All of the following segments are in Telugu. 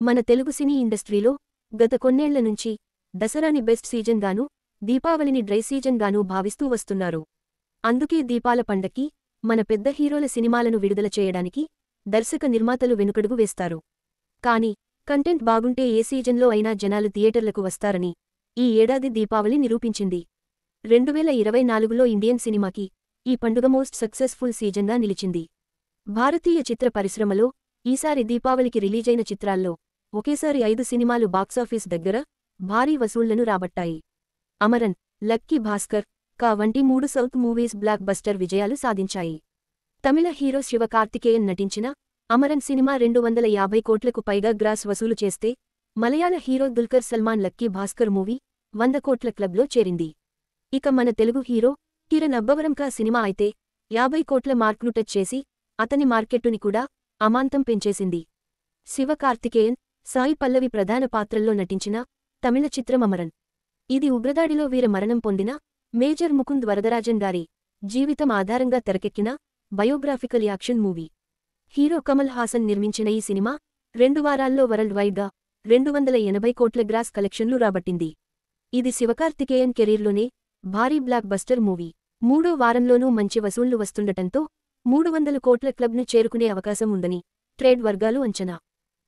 మన తెలుగు సినీ ఇండస్ట్రీలో గత కొన్నేళ్ల నుంచి దసరాని బెస్ట్ సీజన్ గాను, దీపావళిని డ్రై సీజన్ గాను భావిస్తూ వస్తున్నారు. అందుకే దీపాల పండక్కి మన పెద్ద హీరోల సినిమాలను విడుదల చేయడానికి దర్శక నిర్మాతలు వెనుకడుగు వేస్తారు. కానీ కంటెంట్ బాగుంటే ఏ సీజన్లో అయినా జనాలు థియేటర్లకు వస్తారని ఈ ఏడాది దీపావళి నిరూపించింది. 2024లో ఇండియన్ సినిమాకి ఈ పండుగ మోస్ట్ సక్సెస్ఫుల్ సీజన్గా నిలిచింది. భారతీయ చిత్ర పరిశ్రమలో ఈసారి దీపావళికి రిలీజైన చిత్రాల్లో ఒకేసారి 5 సినిమాలు బాక్సాఫీస్ దగ్గర భారీ వసూళ్లను రాబట్టాయి. అమరన్, లక్కీ భాస్కర్, కా వంటి 3 సౌత్ మూవీస్ బ్లాక్ బస్టర్ విజయాలు సాధించాయి. తమిళ హీరో శివకార్తికేయన్ నటించిన అమరన్ సినిమా 250 కోట్లకు పైగా గ్రాస్ వసూలు చేస్తే, మలయాళ హీరో దుల్కర్ సల్మాన్ లక్కీ భాస్కర్ మూవీ 100 కోట్ల క్లబ్లో చేరింది. ఇక మన తెలుగు హీరో కిరణ్ అబ్బవరం కా సినిమా అయితే 50 కోట్ల మార్కును టచ్ చేసి అతని మార్కెట్టుని కూడా అమాంతం పెంచేసింది. శివకార్తికేయన్, సాయి పల్లవి ప్రధాన పాత్రల్లో నటించిన తమిళ చిత్రం అమరన్. ఇది ఉగ్రదాడిలో వీర మరణం పొందిన మేజర్ ముకుంద్ వరదరాజన్ గారి జీవితం ఆధారంగా తెరకెక్కిన biographical action movie. Hero Kamal Haasan నిర్మించిన ఈ సినిమా 2 వారాల్లో వరల్డ్ వైడ్గా 280 కోట్ల గ్రాస్ కలెక్షన్లు రాబట్టింది. ఇది శివకార్తికేయన్ కెరీర్లోనే భారీ బ్లాక్ బస్టర్ మూవీ. 3వ వారంలోనూ మంచి వసూళ్లు వస్తుండటంతో 300 కోట్ల క్లబ్ను చేరుకునే అవకాశం ఉందని ట్రేడ్ వర్గాలు అంచనా.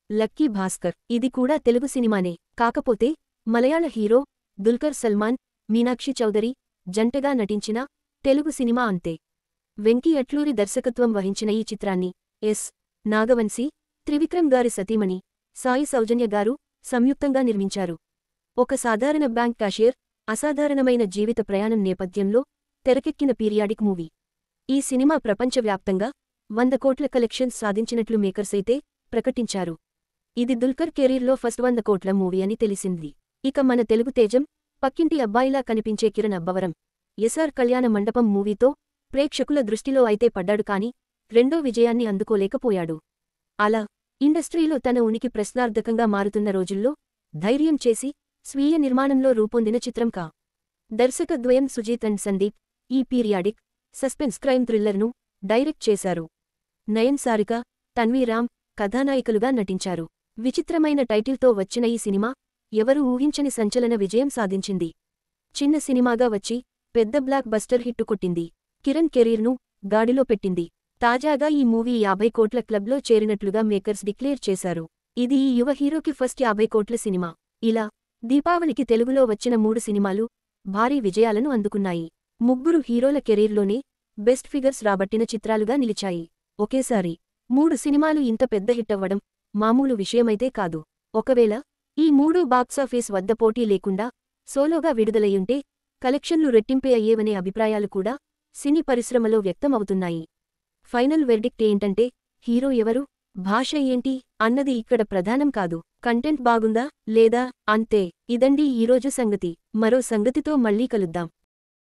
లక్కీ భాస్కర్, ఇది కూడా తెలుగు సినిమానే. కాకపోతే మలయాళ హీరో దుల్కర్ సల్మాన్, మీనాక్షి చౌదరి జంటగా నటించిన తెలుగు సినిమా అంతే. వెంకీ అట్లూరి దర్శకత్వం వహించిన ఈ చిత్రాన్ని ఎస్. నాగవంశీ, త్రివిక్రమ్ గారి సతీమణి సాయి సౌజన్య గారు సంయుక్తంగా నిర్మించారు. ఒక సాధారణ బ్యాంక్ క్యాషియర్ అసాధారణమైన జీవిత ప్రయాణం నేపథ్యంలో తెరకెక్కిన పీరియాడిక్ మూవీ. ఈ సినిమా ప్రపంచవ్యాప్తంగా 100 కోట్ల కలెక్షన్స్ సాధించినట్లు మేకర్సైతే ప్రకటించారు. ఇది దుల్కర్ కెరీర్లో ఫస్ట్ 100 కోట్ల మూవీ అని తెలిసింది. ఇక మన తెలుగు తేజం, పక్కింటి అబ్బాయిలా కనిపించే కిరణ్ అబ్బవరం ఎస్ఆర్ కళ్యాణ మండపం మూవీతో ప్రేక్షకుల దృష్టిలో అయితే పడ్డాడు కానీ రెండో విజయాన్ని అందుకోలేకపోయాడు. అలా ఇండస్ట్రీలో తన ఉనికి ప్రశ్నార్థకంగా మారుతున్న రోజుల్లో ధైర్యం చేసి స్వీయ నిర్మాణంలో రూపొందిన చిత్రం కా. దర్శకద్వయం సుజీత్ అండ్ సందీప్ ఈ పీరియాడిక్ సస్పెన్స్ క్రైమ్ థ్రిల్లర్ను డైరెక్ట్ చేశారు. నయన్ సారిక, తన్వీరామ్ కథానాయికలుగా నటించారు. విచిత్రమైన టైటిల్తో వచ్చిన ఈ సినిమా ఎవరూ ఊహించని సంచలన విజయం సాధించింది. చిన్న సినిమాగా వచ్చి పెద్ద బ్లాక్ బస్టర్ హిట్టు కొట్టింది. కిరణ్ కెరీర్ను గాడిలో పెట్టింది. తాజాగా ఈ మూవీ 50 కోట్ల క్లబ్లో చేరినట్లుగా మేకర్స్ డిక్లేర్ చేశారు. ఇది ఈ యువ హీరోకి ఫస్ట్ 50 కోట్ల సినిమా. ఇలా దీపావళికి తెలుగులో వచ్చిన 3 సినిమాలు భారీ విజయాలను అందుకున్నాయి. 3 హీరోల కెరీర్లోనే బెస్ట్ ఫిగర్స్ రాబట్టిన చిత్రాలుగా నిలిచాయి. ఒకేసారి 3 సినిమాలు ఇంత పెద్ద హిట్టవ్వడం మామూలు విషయమైతే కాదు. ఒకవేళ ఈ 3 బాక్సాఫీస్ వద్ద పోటీ లేకుండా సోలోగా విడుదలయ్యుంటే కలెక్షన్లు రెట్టింపే అయ్యేవనే అభిప్రాయాలు కూడా సినీ పరిశ్రమలో వ్యక్తమవుతున్నాయి. ఫైనల్ వెర్డిక్ట్ ఏంటంటే హీరో ఎవరు, భాష ఏంటి అన్నది ఇక్కడ ప్రధానం కాదు. కంటెంట్ బాగుందా లేదా అంతే. ఇదండి ఈరోజు సంగతి. మరో సంగతితో మళ్ళీ కలుద్దాం.